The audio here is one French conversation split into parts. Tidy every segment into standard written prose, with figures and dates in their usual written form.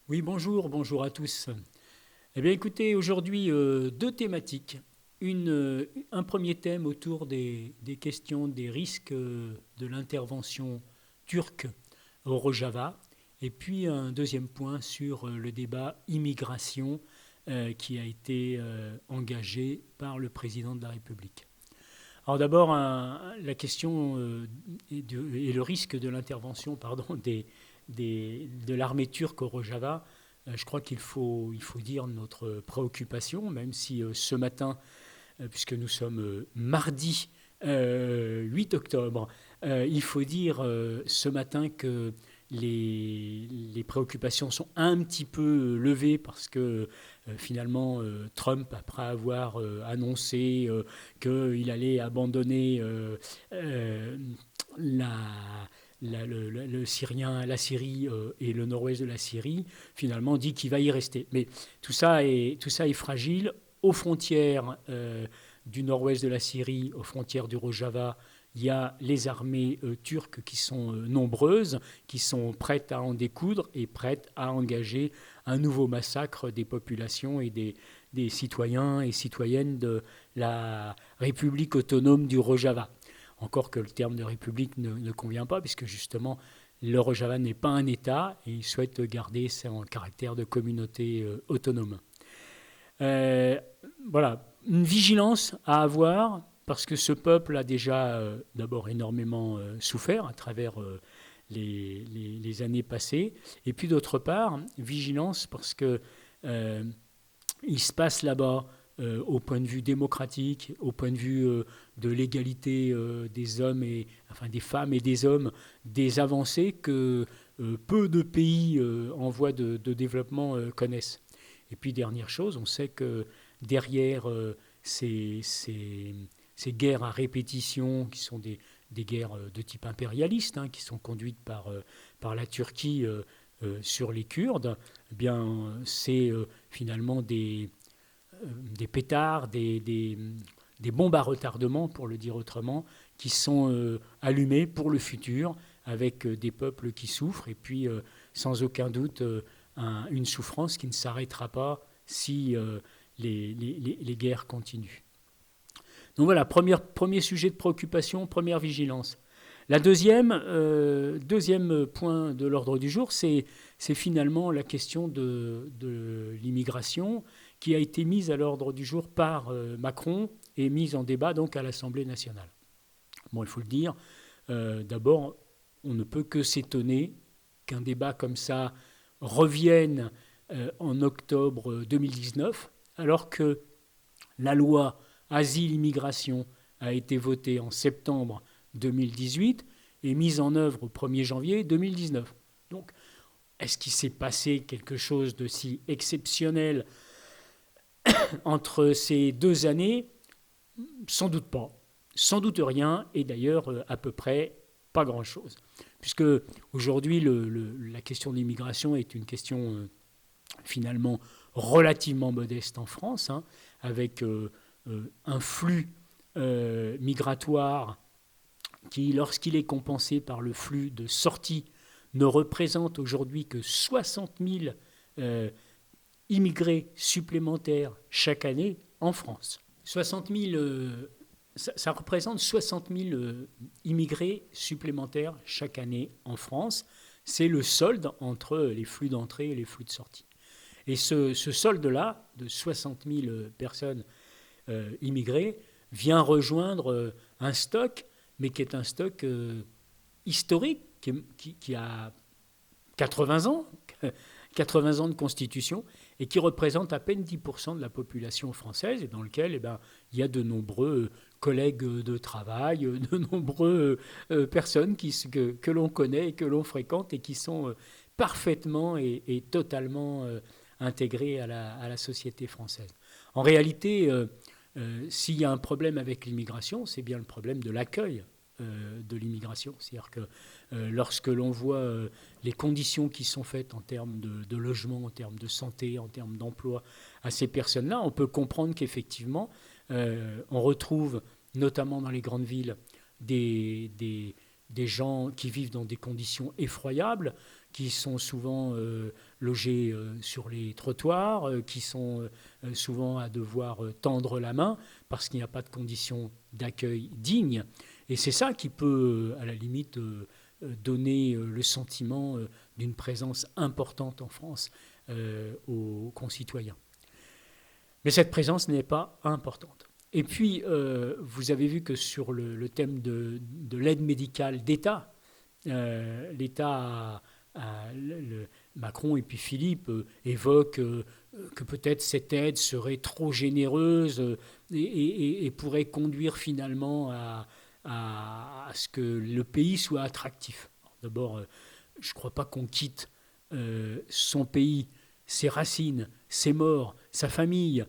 Oui, bonjour à tous. Eh bien, écoutez, aujourd'hui, deux thématiques. Un premier thème autour des questions des risques de l'intervention turque au Rojava, et puis un deuxième point sur le débat immigration qui a été engagé par le président de la République. Alors d'abord, la question et le risque de l'intervention pardon, de l'armée turque au Rojava. Je crois qu'il faut dire notre préoccupation, même si ce matin, puisque nous sommes mardi 8 octobre, il faut dire ce matin que les préoccupations sont un petit peu levées parce que finalement Trump, après avoir annoncé qu'il allait abandonner euh, la, la Syrie et le nord-ouest de la Syrie, finalement dit qu'il va y rester. Mais tout ça est fragile. Aux frontières du nord-ouest de la Syrie, aux frontières du Rojava, il y a les armées turques qui sont nombreuses, qui sont prêtes à en découdre et prêtes à engager un nouveau massacre des populations et des citoyens et citoyennes de la République autonome du Rojava. Encore que le terme de république ne convient pas, puisque justement, le Rojava n'est pas un État et il souhaite garder son caractère de communauté autonome. Euh, voilà, une vigilance à avoir, parce que ce peuple a déjà d'abord énormément souffert à travers les années passées, et puis d'autre part, vigilance parce que euh, il se passe là-bas, au point de vue démocratique, au point de vue de l'égalité des hommes et enfin des femmes et des hommes, des avancées que peu de pays en voie de développement connaissent. Et puis dernière chose, on sait que derrière ces guerres à répétition, qui sont des guerres de type impérialiste, hein, qui sont conduites par la Turquie sur les Kurdes, eh bien, c'est finalement des pétards, des bombes à retardement, pour le dire autrement, qui sont allumées pour le futur, avec des peuples qui souffrent, et puis sans aucun doute une souffrance qui ne s'arrêtera pas si les guerres continuent. Donc voilà, premier sujet de préoccupation, première vigilance. Deuxième point de l'ordre du jour, c'est finalement la question de l'immigration qui a été mise à l'ordre du jour par Macron et mise en débat donc à l'Assemblée nationale. Bon, il faut le dire, d'abord, on ne peut que s'étonner qu'un débat comme ça revienne en octobre 2019, alors que la loi Asile-Immigration a été votée en septembre 2018 et mise en œuvre au 1er janvier 2019. Donc, est-ce qu'il s'est passé quelque chose de si exceptionnel entre ces deux années? Sans doute pas. Sans doute rien, et d'ailleurs à peu près pas grand-chose. Puisque aujourd'hui, la question de l'immigration est une question finalement relativement modeste en France, hein, avec un flux migratoire qui, lorsqu'il est compensé par le flux de sortie, ne représente aujourd'hui que 60 000 immigrés supplémentaires chaque année en France. 60 000, ça représente 60 000 immigrés supplémentaires chaque année en France. C'est le solde entre les flux d'entrée et les flux de sortie. Et ce solde-là, de 60 000 personnes immigrées, vient rejoindre un stock, mais qui est un stock historique, qui a 80 ans, 80 ans de constitution, et qui représente à peine 10% de la population française, et dans lequel il y a de nombreux collègues de travail, de nombreuses personnes que l'on connaît et que l'on fréquente et qui sont parfaitement et totalement intégrées à la société française. En réalité, s'il y a un problème avec l'immigration, c'est bien le problème de l'accueil de l'immigration. C'est-à-dire que lorsque l'on voit les conditions qui sont faites en termes de logement, en termes de santé, en termes d'emploi à ces personnes-là, on peut comprendre qu'effectivement, on retrouve, notamment dans les grandes villes, des gens qui vivent dans des conditions effroyables, qui sont souvent logés sur les trottoirs, qui sont souvent à devoir tendre la main parce qu'il n'y a pas de conditions d'accueil dignes. Et c'est ça qui peut, à la limite, donner le sentiment d'une présence importante en France aux concitoyens. Mais cette présence n'est pas importante. Et puis, vous avez vu que sur le thème de l'aide médicale d'État, l'État, Macron et puis Philippe évoquent que peut-être cette aide serait trop généreuse et pourrait conduire finalement à ce que le pays soit attractif. D'abord, je ne crois pas qu'on quitte son pays, ses racines, ses morts, sa famille,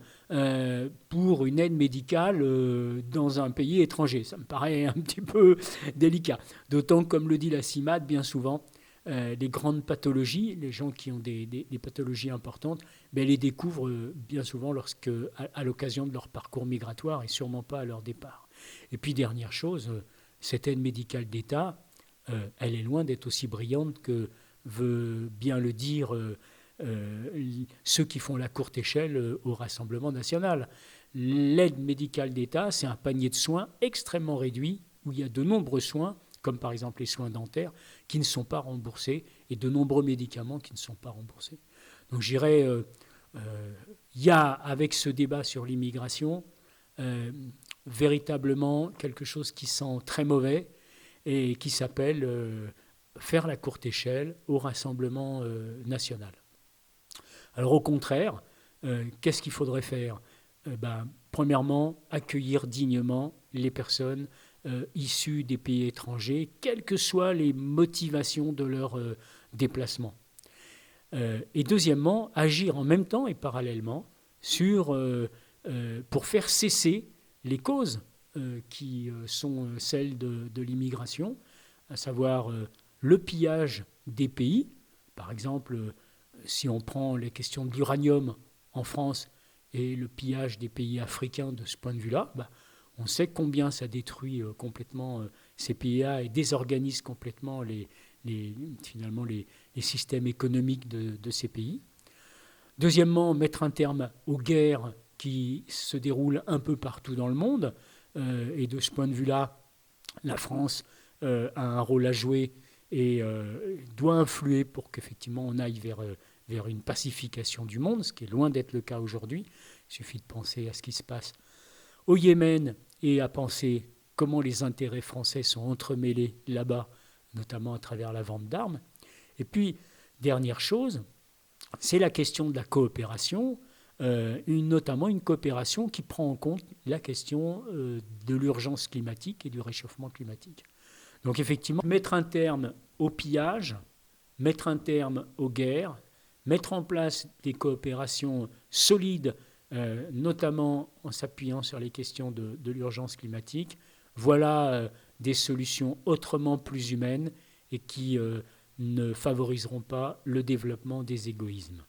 pour une aide médicale dans un pays étranger. Ça me paraît un petit peu délicat. D'autant que, comme le dit la CIMAD, bien souvent, les grandes pathologies, les gens qui ont des pathologies importantes, les découvrent bien souvent à l'occasion de leur parcours migratoire et sûrement pas à leur départ. Et puis, dernière chose, cette aide médicale d'État, elle est loin d'être aussi brillante que veut bien le dire ceux qui font la courte échelle au Rassemblement national. L'aide médicale d'État, c'est un panier de soins extrêmement réduit où il y a de nombreux soins, comme par exemple les soins dentaires, qui ne sont pas remboursés et de nombreux médicaments qui ne sont pas remboursés. Donc je dirais, il y a avec ce débat sur l'immigration véritablement quelque chose qui sent très mauvais et qui s'appelle faire la courte échelle au Rassemblement national. Alors au contraire, qu'est-ce qu'il faudrait faire ? Premièrement, accueillir dignement les personnes issues des pays étrangers, quelles que soient les motivations de leur déplacement. Et deuxièmement, agir en même temps et parallèlement pour faire cesser les causes qui sont celles de l'immigration, à savoir le pillage des pays. Par exemple, si on prend les questions de l'uranium en France et le pillage des pays africains de ce point de vue-là, on sait combien ça détruit complètement ces pays-là et désorganise complètement finalement les systèmes économiques de ces pays. Deuxièmement, mettre un terme aux guerres qui se déroulent un peu partout dans le monde. Et de ce point de vue-là, la France a un rôle à jouer et doit influer pour qu'effectivement on aille vers une pacification du monde, ce qui est loin d'être le cas aujourd'hui. Il suffit de penser à ce qui se passe au Yémen et à penser comment les intérêts français sont entremêlés là-bas, notamment à travers la vente d'armes. Et puis, dernière chose, c'est la question de la coopération, notamment une coopération qui prend en compte la question de l'urgence climatique et du réchauffement climatique. Donc effectivement, mettre un terme au pillage, mettre un terme aux guerres, mettre en place des coopérations solides, notamment en s'appuyant sur les questions de l'urgence climatique, voilà des solutions autrement plus humaines et qui ne favoriseront pas le développement des égoïsmes.